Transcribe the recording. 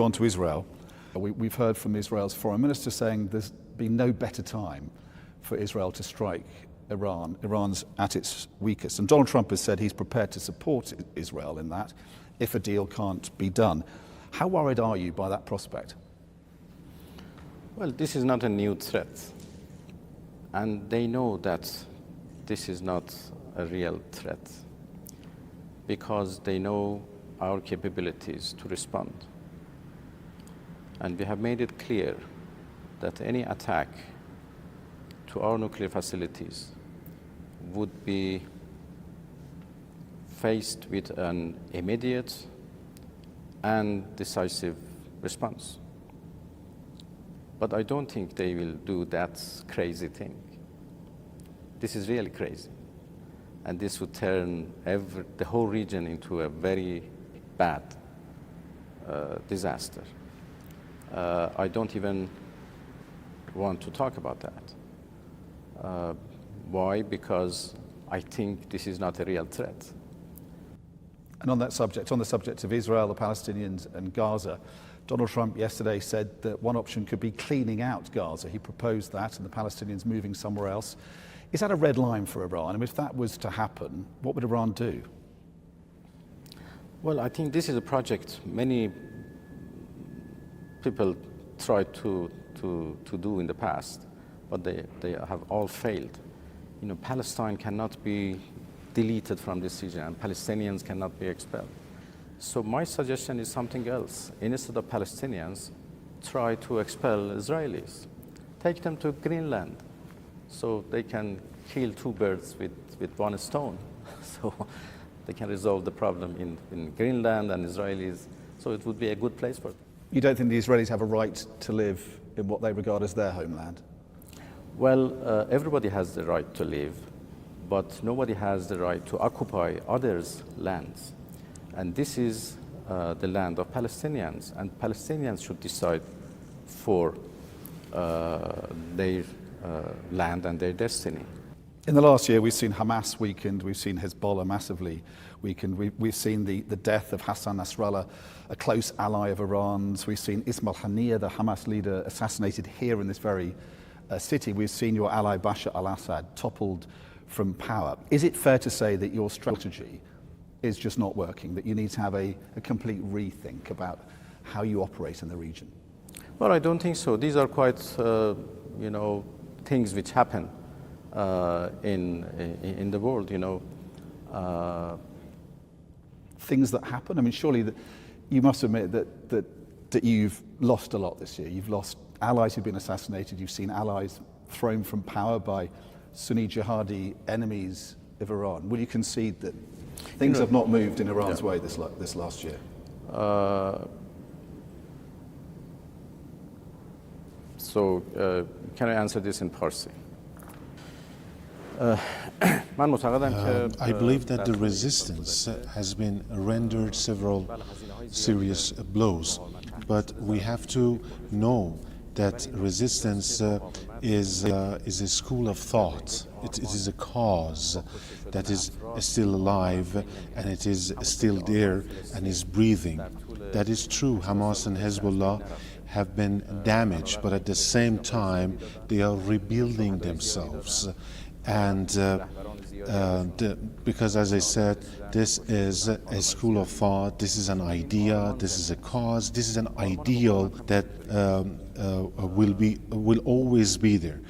On to Israel. We've heard from Israel's foreign minister saying there's been no better time for Israel to strike Iran. Iran's at its weakest. And Donald Trump has said he's prepared to support Israel in that if a deal can't be done. How worried are you by that prospect? Well, this is not a new threat. And they know that this is not a real threat because they know our capabilities to respond. And we have made it clear that any attack to our nuclear facilities would be faced with an immediate and decisive response. But I don't think they will do that crazy thing. This is really crazy. And this would turn the whole region into a very bad disaster. I don't even want to talk about that. Why? Because I think this is not a real threat. And on that subject, on the subject of Israel, the Palestinians and Gaza, Donald Trump yesterday said that one option could be cleaning out Gaza. He proposed that and the Palestinians moving somewhere else. Is that a red line for Iran? And if that was to happen, what would Iran do? Well, I think this is a project many people tried to do in the past, but they have all failed. You know, Palestine cannot be deleted from this region, and Palestinians cannot be expelled. So my suggestion is something else. Instead of Palestinians, try to expel Israelis. Take them to Greenland, so they can kill two birds with one stone. So they can resolve the problem in Greenland and Israelis. So it would be a good place for them. You don't think the Israelis have a right to live in what they regard as their homeland? Well, everybody has the right to live, but nobody has the right to occupy others' lands. And this is the land of Palestinians, and Palestinians should decide for their land and their destiny. In the last year, we've seen Hamas weakened, we've seen Hezbollah massively weakened, we've seen the death of Hassan Nasrallah, a close ally of Iran's, we've seen Ismail Haniyeh, the Hamas leader, assassinated here in this very city. We've seen your ally Bashar al-Assad toppled from power. Is it fair to say that your strategy is just not working, that you need to have a complete rethink about how you operate in the region? Well, I don't think so. These are quite, things which happen in the world, Things that happen? I mean, surely you must admit that you've lost a lot this year. You've lost allies who've been assassinated. You've seen allies thrown from power by Sunni jihadi enemies of Iran. Will you concede that things have not moved in Iran's way this last year? Can I answer this in Parsi? I believe that the resistance has been rendered several serious blows, but we have to know that resistance is a school of thought. It is a cause that is still alive, and it is still there and is breathing. That is true. Hamas and Hezbollah have been damaged, but at the same time they are rebuilding themselves. And because, as I said, this is a school of thought, this is an idea, this is a cause, this is an ideal that will always be there.